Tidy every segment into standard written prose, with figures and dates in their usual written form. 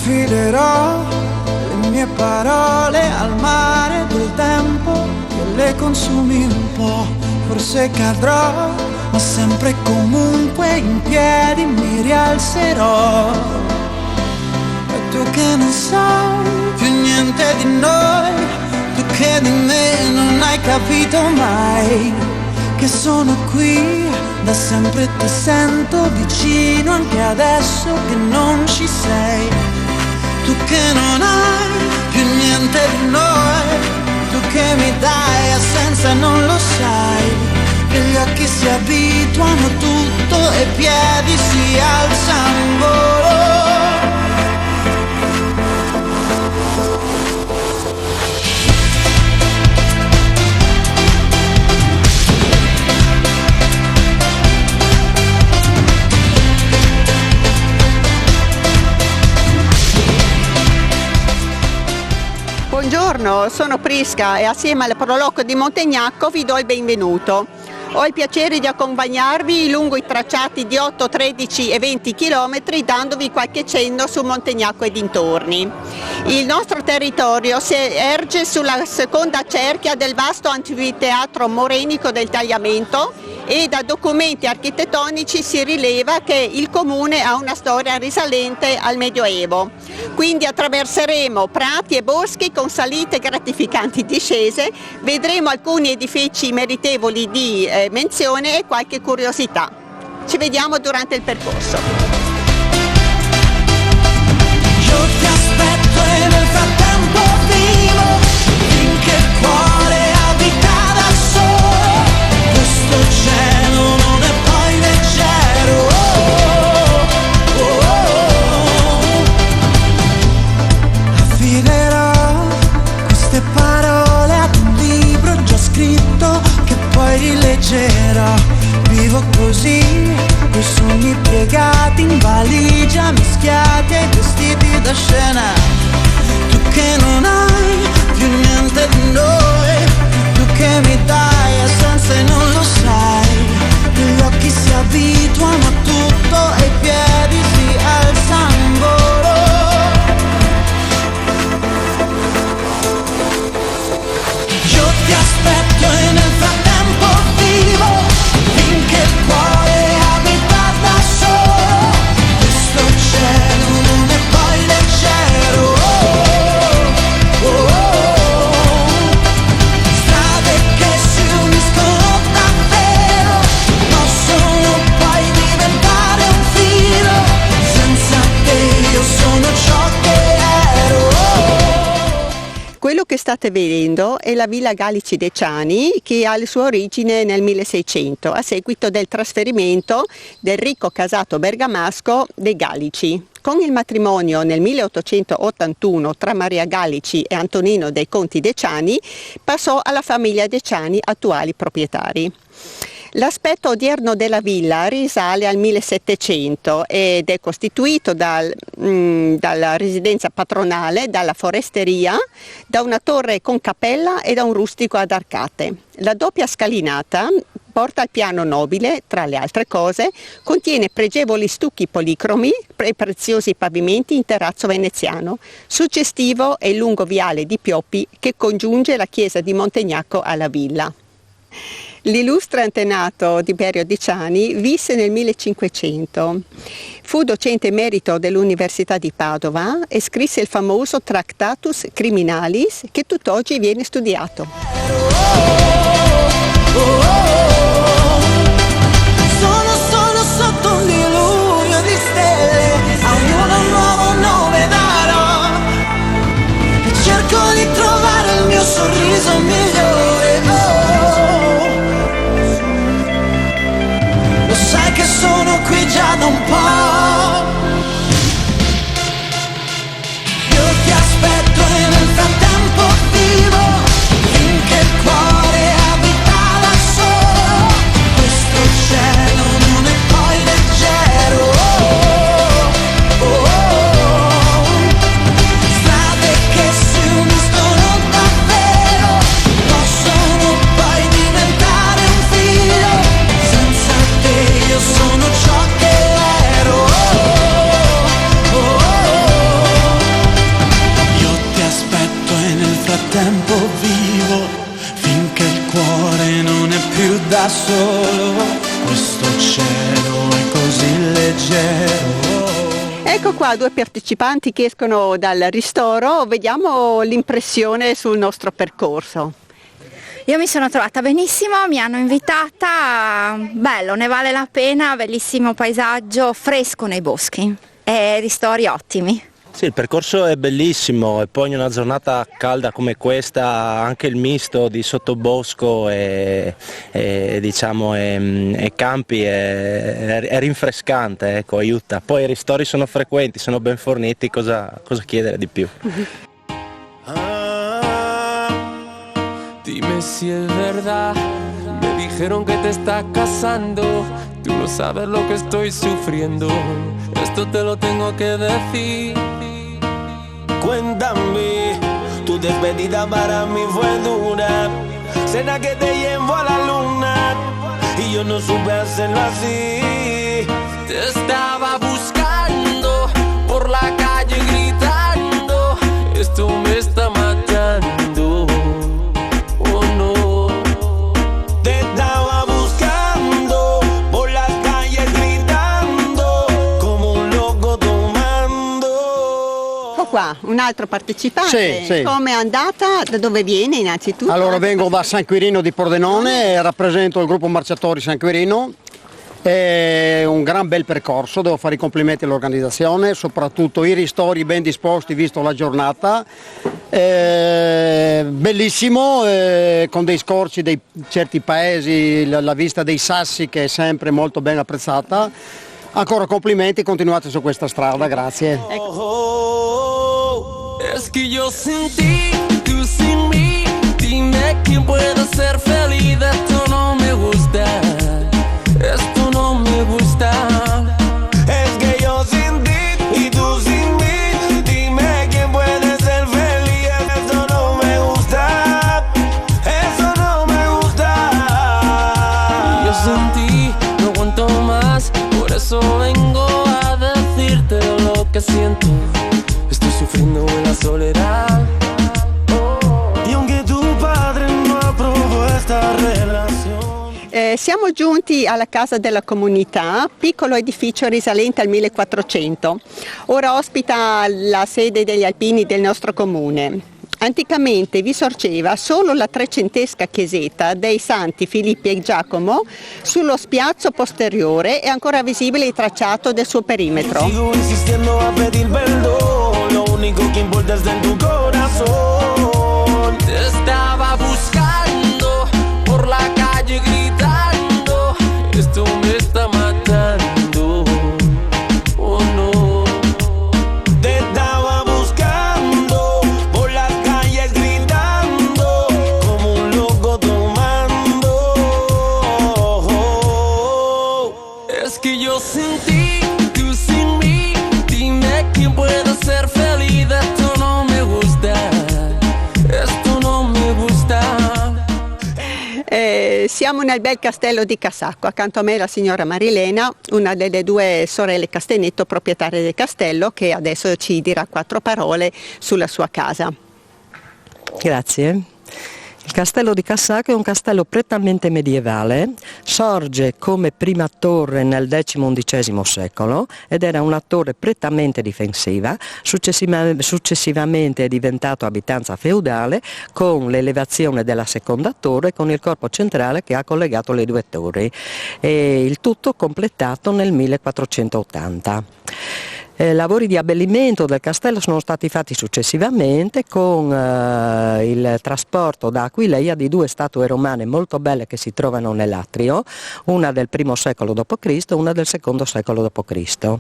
Affiderò le mie parole al mare del tempo, che le consumi un po'. Forse cadrò, ma sempre e comunque in piedi mi rialzerò. E tu che non sai più niente di noi, tu che di me non hai capito mai, che sono qui da sempre e ti sento vicino anche adesso che non ci sei. Tu che non hai più niente di noi, tu che mi dai assenza e non lo sai, che gli occhi si abituano a tutto e i piedi si alzano in volo. Buongiorno, sono Prisca e assieme al Proloco di Montegnacco vi do il benvenuto. Ho il piacere di accompagnarvi lungo i tracciati di 8, 13 e 20 km dandovi qualche cenno su Montegnacco e dintorni. Il nostro territorio si erge sulla seconda cerchia del vasto anfiteatro morenico del Tagliamento e da documenti architettonici si rileva che il comune ha una storia risalente al Medioevo. Quindi attraverseremo prati e boschi con salite gratificanti discese, vedremo alcuni edifici meritevoli di menzione e qualche curiosità. Ci vediamo durante il percorso. Io ti aspetto e nel frattempo vivo, finché il cuore abita da solo, questo cielo non è poi leggero. Affiderò queste parole ad un libro già scritto che poi rileggerò. Vivo così, coi sogni piegati in valigia, mischiati ai vestiti da scena. Tu che non hai più niente di noi, tu che mi dai assenza e non lo sai, gli occhi si abituano a tutto e i piedi si alzano in volo. Io ti aspetto e nel frattempo vivo, finché il cuore abita da solo, questo cielo non è poi leggero. Strade che si uniscono davvero, possono poi diventare un filo, senza te io sono ciò che ero. Quello che state vedendo è la Villa Gallici Deciani, che ha le sue origini nel 1600 a seguito del trasferimento del ricco casato bergamasco dei Gallici. Con il matrimonio nel 1881 tra Maria Gallici e Antonino dei Conti Deciani passò alla famiglia Deciani, attuali proprietari. L'aspetto odierno della villa risale al 1700 ed è costituito dalla residenza patronale, dalla foresteria, da una torre con cappella e da un rustico ad arcate. La doppia scalinata porta al piano nobile, tra le altre cose, contiene pregevoli stucchi policromi e preziosi pavimenti in terrazzo veneziano. Suggestivo è il lungo viale di Pioppi che congiunge la chiesa di Montegnacco alla villa. L'illustre antenato di Berio Deciani visse nel 1500. Fu docente emerito dell'Università di Padova e scrisse il famoso Tractatus Criminalis che tutt'oggi viene studiato. Sono sotto un diluvio di stelle, a ognuno un nuovo nome darò e cerco di trovare il mio sorriso migliore. Sai che sono qui già da un po'. Io ti aspetto e nel frattempo vivo, finché il cuore abita da solo, questo cielo non è poi leggero. Strade che si uniscono davvero, possono poi diventare un filo, senza te io sono ciò che ero. da solo, questo cielo è così leggero. Ecco qua due partecipanti che escono dal ristoro, vediamo l'impressione sul nostro percorso. Io mi sono trovata benissimo, mi hanno invitata, bello, ne vale la pena, bellissimo paesaggio, fresco nei boschi e ristori ottimi. Sì, il percorso è bellissimo e poi in una giornata calda come questa anche il misto di sottobosco e campi è rinfrescante, ecco, aiuta. Poi i ristori sono frequenti, sono ben forniti, cosa chiedere di più? Dime si es verdad, me dijeron que te estás casando, tú no sabes lo que estoy sufriendo, esto te lo tengo que decir. Cuéntame, tu despedida para mí fue dura, cena que te llevo a la luna y yo no supe hacerlo así. Te estaba buscando por la calle gritando, esto me está matando. Qua un altro partecipante, Sì. Come è andata? Da dove viene innanzitutto? Allora vengo da San Quirino di Pordenone e rappresento il gruppo Marciatori San Quirino. È un gran bel percorso, devo fare i complimenti all'organizzazione, soprattutto i ristori ben disposti visto la giornata. Bellissimo, con dei scorci di certi paesi, la vista dei sassi che è sempre molto ben apprezzata. Ancora complimenti, continuate su questa strada, grazie. Es que yo sin ti, tú sin mí, dime quién puede ser feliz, esto no me gusta, esto no me gusta. Es que yo sin ti y tú sin mí, dime quién puede ser feliz, esto no me gusta, eso no me gusta. Yo sin ti no aguanto más, por eso vengo a decirte lo que siento. Sufriendo en la soledad. Y aunque tu padre no aprobó esta relación. Siamo giunti alla casa della comunità, piccolo edificio risalente al 1400. Ora ospita la sede degli alpini del nostro comune. Anticamente vi sorgeva solo la trecentesca chiesetta dei santi Filippo e Giacomo. Sullo spiazzo posteriore è ancora visibile il tracciato del suo perimetro. Sigo insistiendo a pedir perdón, lo único que importa es en tu corazón. Te estaba buscando por la calle gritando, esto me está matando. Oh no. Te estaba buscando por las calles gritando como un loco tomando. Es que yo sin ti, tú sin mí, dime quién puede ser feliz, esto no me gusta, esto no me gusta. Siamo nel bel castello di Cassacco, accanto a me la signora Marilena, una delle due sorelle Castennetto, proprietarie del castello, che adesso ci dirà 4 parole sulla sua casa. Grazie. Il castello di Cassacco è un castello prettamente medievale, sorge come prima torre nel X-XI secolo ed era una torre prettamente difensiva, successivamente è diventato abitanza feudale con l'elevazione della seconda torre con il corpo centrale che ha collegato le due torri, e il tutto completato nel 1480. Lavori di abbellimento del castello sono stati fatti successivamente con il trasporto da Aquileia di 2 statue romane molto belle che si trovano nell'atrio, una del I secolo d.C., una del II secolo d.C.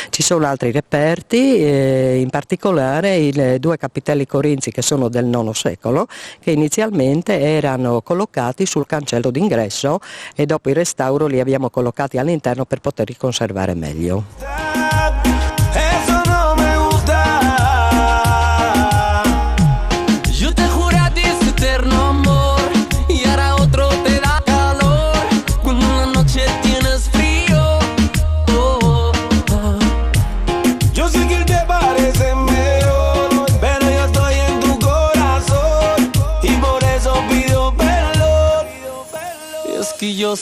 Ci sono altri reperti, in particolare i 2 capitelli corinzi che sono del IX secolo, che inizialmente erano collocati sul cancello d'ingresso e dopo il restauro li abbiamo collocati all'interno per poterli conservare meglio. Eso no me gusta. Yo te juré a ti ese eterno amor y ahora otro te da calor cuando una noche tienes frío. Oh, oh. Yo sé que te parece mejor, pero yo estoy en tu corazón y por eso pido perdón. Es que yo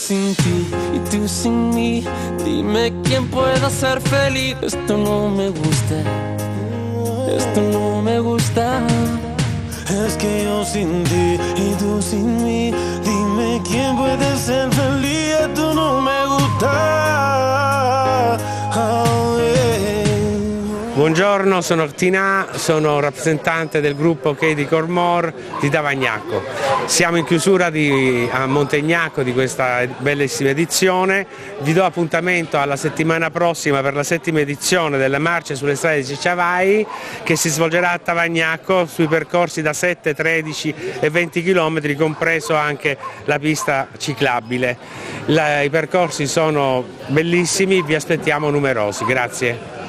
tú sin mí. Dime quién pueda ser feliz. Esto no me gusta, esto no me gusta. Es que yo sin ti y tú sin mí. Dime quién puede ser feliz. Esto no me gusta. Oh, yeah. Buongiorno, sono Tina, sono rappresentante del gruppo Katie Cormor di Tavagnacco. Siamo in chiusura a Montegnacco di questa bellissima edizione. Vi do appuntamento alla settimana prossima per la 7ª edizione delle marce sulle strade di Cicciavai, che si svolgerà a Tavagnacco sui percorsi da 7, 13 e 20 km, compreso anche la pista ciclabile. I percorsi sono bellissimi, vi aspettiamo numerosi. Grazie.